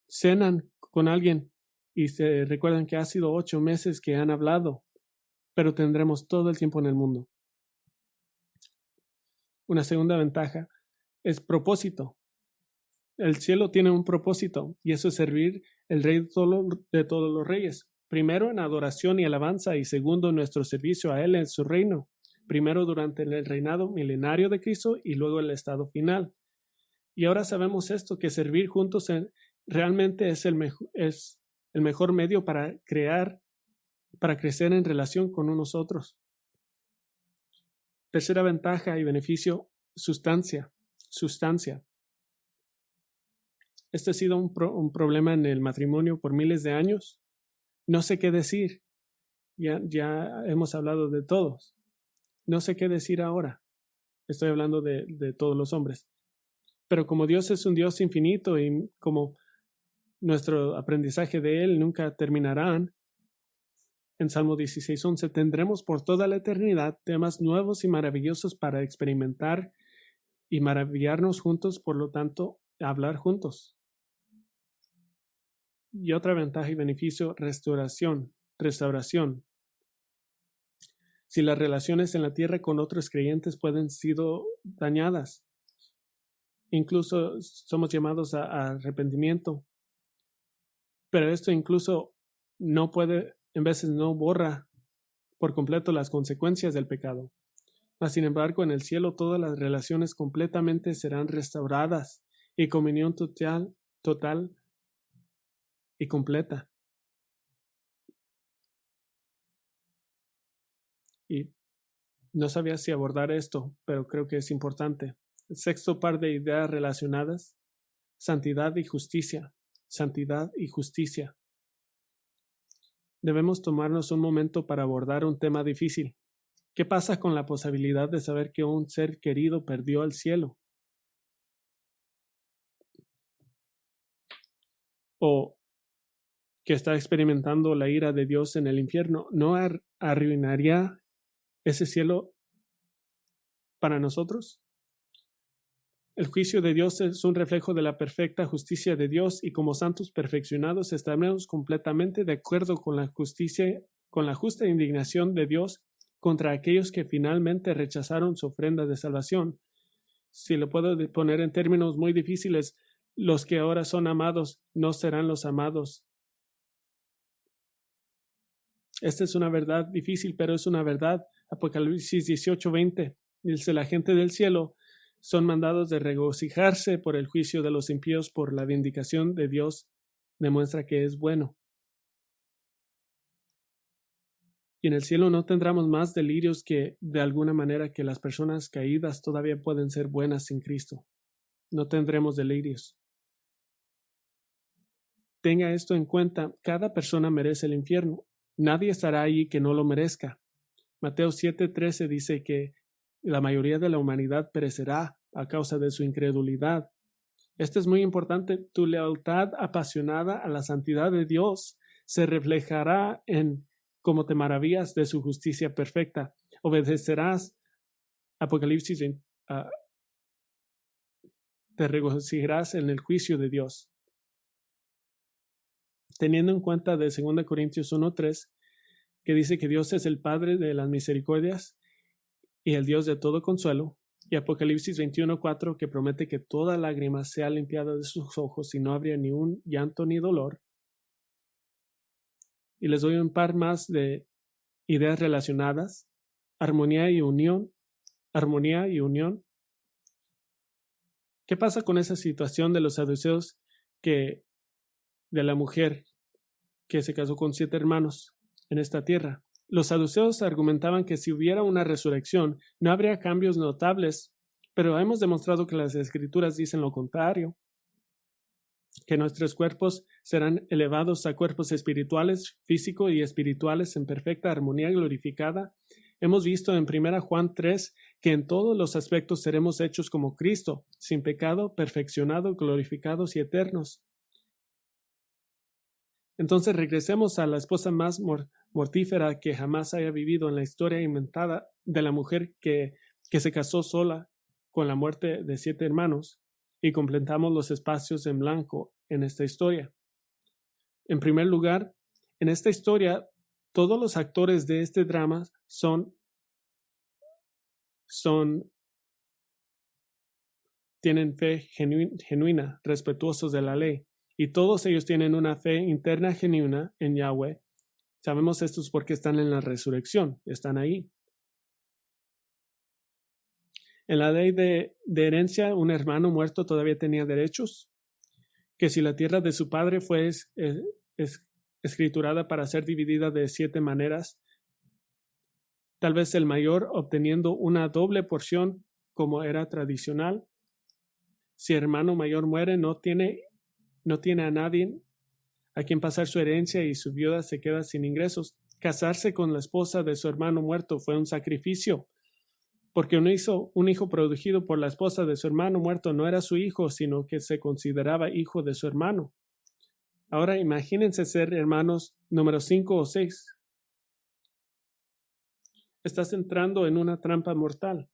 Cenan con alguien y se recuerdan que ha sido 8 meses que han hablado, pero tendremos todo el tiempo en el mundo. Una segunda ventaja es propósito. El cielo tiene un propósito y eso es servir el Rey de todos los reyes. Primero en adoración y alabanza y segundo en nuestro servicio a Él en su reino. Primero durante el reinado milenario de Cristo y luego el estado final. Y ahora sabemos esto, que servir juntos realmente es el mejor medio para crecer en relación con unos otros. Tercera ventaja y beneficio, sustancia. Este ha sido un problema en el matrimonio por miles de años. No sé qué decir. Ya hemos hablado de todos. No sé qué decir ahora. Estoy hablando de todos los hombres. Pero como Dios es un Dios infinito y como nuestro aprendizaje de Él nunca terminarán, en Salmo 16:11 tendremos por toda la eternidad temas nuevos y maravillosos para experimentar y maravillarnos juntos, por lo tanto, hablar juntos. Y otra ventaja y beneficio, restauración. Si las relaciones en la tierra con otros creyentes pueden ser dañadas, incluso somos llamados a arrepentimiento, pero esto incluso en veces no borra por completo las consecuencias del pecado. Mas, sin embargo, en el cielo todas las relaciones completamente serán restauradas y comunión total y completa. Y no sabía si abordar esto, pero creo que es importante. El sexto par de ideas relacionadas, santidad y justicia. Santidad y justicia. Debemos tomarnos un momento para abordar un tema difícil. ¿Qué pasa con la posibilidad de saber que un ser querido perdió el cielo? O que está experimentando la ira de Dios en el infierno. ¿No arruinaría ese cielo para nosotros? El juicio de Dios es un reflejo de la perfecta justicia de Dios y como santos perfeccionados estaremos completamente de acuerdo con la justa indignación de Dios contra aquellos que finalmente rechazaron su ofrenda de salvación. Si lo puedo poner en términos muy difíciles, los que ahora son amados no serán los amados. Esta es una verdad difícil, pero es una verdad. Apocalipsis 18:20 dice: la gente del cielo son mandados de regocijarse por el juicio de los impíos, por la vindicación de Dios demuestra que es bueno. Y en el cielo no tendremos más delirios que, de alguna manera, que las personas caídas todavía pueden ser buenas sin Cristo. No tendremos delirios. Tenga esto en cuenta, cada persona merece el infierno. Nadie estará allí que no lo merezca. Mateo 7:13 dice que la mayoría de la humanidad perecerá a causa de su incredulidad. Esto es muy importante. Tu lealtad apasionada a la santidad de Dios se reflejará en cómo te maravillas de su justicia perfecta. Obedecerás, Apocalipsis, te regocijarás en el juicio de Dios. Teniendo en cuenta de 2 Corintios 1:3, que dice que Dios es el Padre de las misericordias y el Dios de todo consuelo, y Apocalipsis 21:4, que promete que toda lágrima sea limpiada de sus ojos y no habría ni un llanto ni dolor. Y les doy un par más de ideas relacionadas: armonía y unión. Armonía y unión. ¿Qué pasa con esa situación de los saduceos de la mujer que se casó con 7 hermanos en esta tierra? Los saduceos argumentaban que si hubiera una resurrección no habría cambios notables, pero hemos demostrado que las escrituras dicen lo contrario, que nuestros cuerpos serán elevados a cuerpos espirituales, físicos y espirituales en perfecta armonía glorificada. Hemos visto en 1 Juan 3 que en todos los aspectos seremos hechos como Cristo, sin pecado, perfeccionados, glorificados y eternos. Entonces regresemos a la esposa más mortífera que jamás haya vivido en la historia inventada de la mujer que se casó sola con la muerte de 7 hermanos, y completamos los espacios en blanco en esta historia. En primer lugar, en esta historia, todos los actores de este drama tienen fe genuina, respetuosos de la ley, y todos ellos tienen una fe interna genuina en Yahweh. Sabemos esto porque están en la resurrección, están ahí. En la ley de herencia, un hermano muerto todavía tenía derechos, que si la tierra de su padre fue escriturada para ser dividida de 7 maneras, tal vez el mayor obteniendo una doble porción como era tradicional. Si el hermano mayor muere, no tiene a nadie a quien pasar su herencia y su viuda se queda sin ingresos. Casarse con la esposa de su hermano muerto fue un sacrificio, porque un hijo producido por la esposa de su hermano muerto no era su hijo, sino que se consideraba hijo de su hermano. Ahora imagínense ser hermanos número 5 o 6. Estás entrando en una trampa mortal.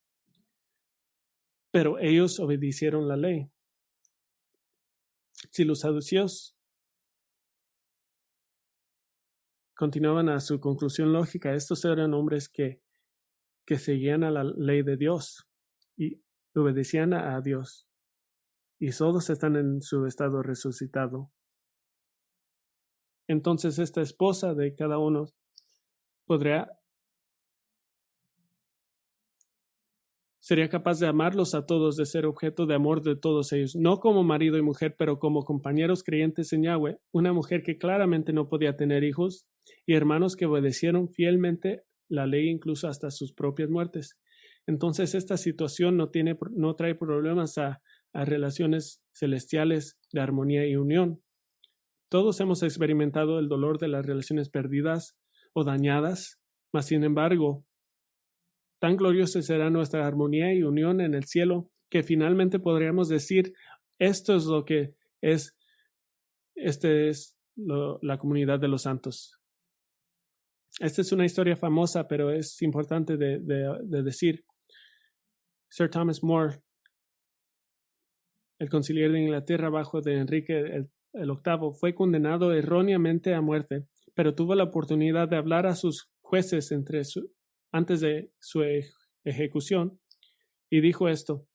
Pero ellos obedecieron la ley. Si los saduceos continuaban a su conclusión lógica, estos eran hombres que seguían a la ley de Dios y obedecían a Dios, y todos están en su estado resucitado. Entonces esta esposa de cada uno sería capaz de amarlos a todos, de ser objeto de amor de todos ellos, no como marido y mujer, pero como compañeros creyentes en Yahweh, una mujer que claramente no podía tener hijos, y hermanos que obedecieron fielmente la ley incluso hasta sus propias muertes. Entonces esta situación no trae problemas a relaciones celestiales de armonía y unión. Todos hemos experimentado el dolor de las relaciones perdidas o dañadas, mas sin embargo, tan gloriosa será nuestra armonía y unión en el cielo que finalmente podríamos decir, esto es lo que es, la comunidad de los santos. Esta es una historia famosa, pero es importante de decir. Sir Thomas More, el conciliar de Inglaterra bajo de Enrique el VIII, fue condenado erróneamente a muerte, pero tuvo la oportunidad de hablar a sus jueces antes de su ejecución, y dijo esto.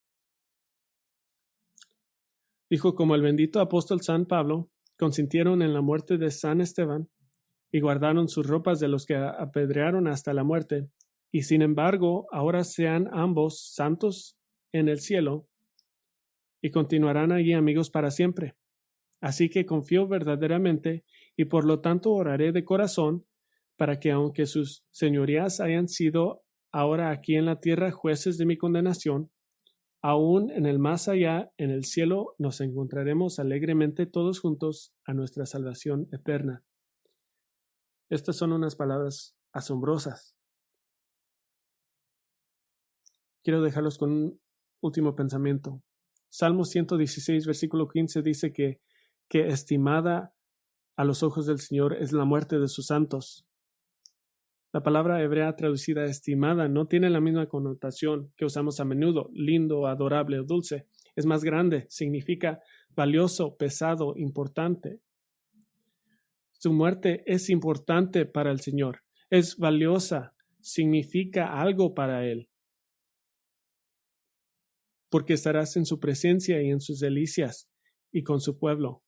Dijo: como el bendito apóstol San Pablo, consintieron en la muerte de San Esteban y guardaron sus ropas de los que apedrearon hasta la muerte, y sin embargo ahora sean ambos santos en el cielo y continuarán allí amigos para siempre. Así que confío verdaderamente y por lo tanto oraré de corazón para que, aunque sus señorías hayan sido ahora aquí en la tierra jueces de mi condenación, aún en el más allá, en el cielo, nos encontraremos alegremente todos juntos a nuestra salvación eterna. Estas son unas palabras asombrosas. Quiero dejarlos con un último pensamiento. Salmo 116, versículo 15 dice que estimada a los ojos del Señor es la muerte de sus santos. La palabra hebrea traducida estimada no tiene la misma connotación que usamos a menudo, lindo, adorable o dulce. Es más grande, significa valioso, pesado, importante. Su muerte es importante para el Señor, es valiosa, significa algo para Él, porque estarás en su presencia y en sus delicias y con su pueblo.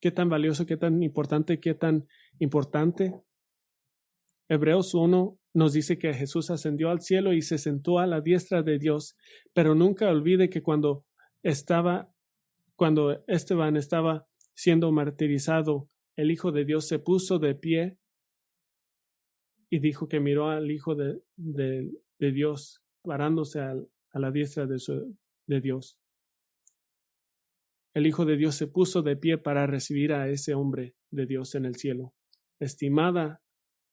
¿Qué tan valioso, qué tan importante, qué tan importante? Hebreos 1 nos dice que Jesús ascendió al cielo y se sentó a la diestra de Dios, pero nunca olvide que cuando Esteban estaba siendo martirizado, el Hijo de Dios se puso de pie y dijo que miró al Hijo de Dios parándose a la diestra de Dios. El Hijo de Dios se puso de pie para recibir a ese hombre de Dios en el cielo. Estimada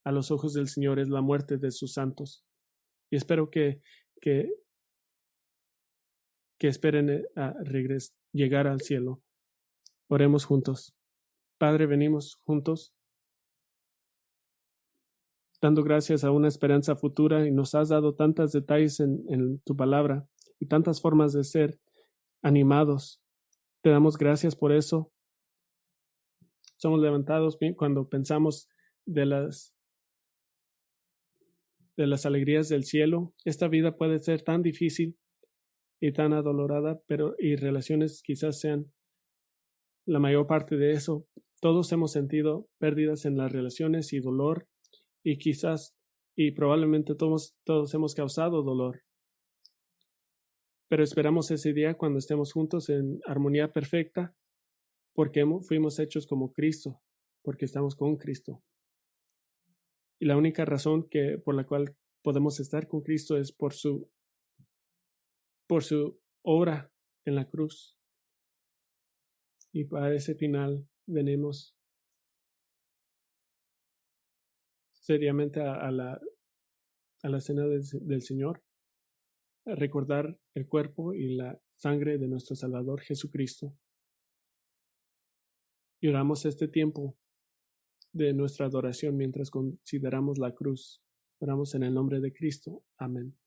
a los ojos del Señor es la muerte de sus santos. Y espero que esperen a llegar al cielo. Oremos juntos. Padre, venimos juntos, dando gracias a una esperanza futura, y nos has dado tantos detalles en tu palabra y tantas formas de ser animados. Te damos gracias por eso. Somos levantados cuando pensamos de las alegrías del cielo. Esta vida puede ser tan difícil y tan adolorada, y relaciones quizás sean la mayor parte de eso. Todos hemos sentido pérdidas en las relaciones y dolor, y probablemente todos hemos causado dolor. Pero esperamos ese día cuando estemos juntos en armonía perfecta, porque fuimos hechos como Cristo, porque estamos con Cristo. Y la única razón por la cual podemos estar con Cristo es por su obra en la cruz. Y para ese final venimos seriamente a la cena del Señor, a recordar el cuerpo y la sangre de nuestro Salvador Jesucristo. Y oramos este tiempo de nuestra adoración mientras consideramos la cruz. Oramos en el nombre de Cristo. Amén.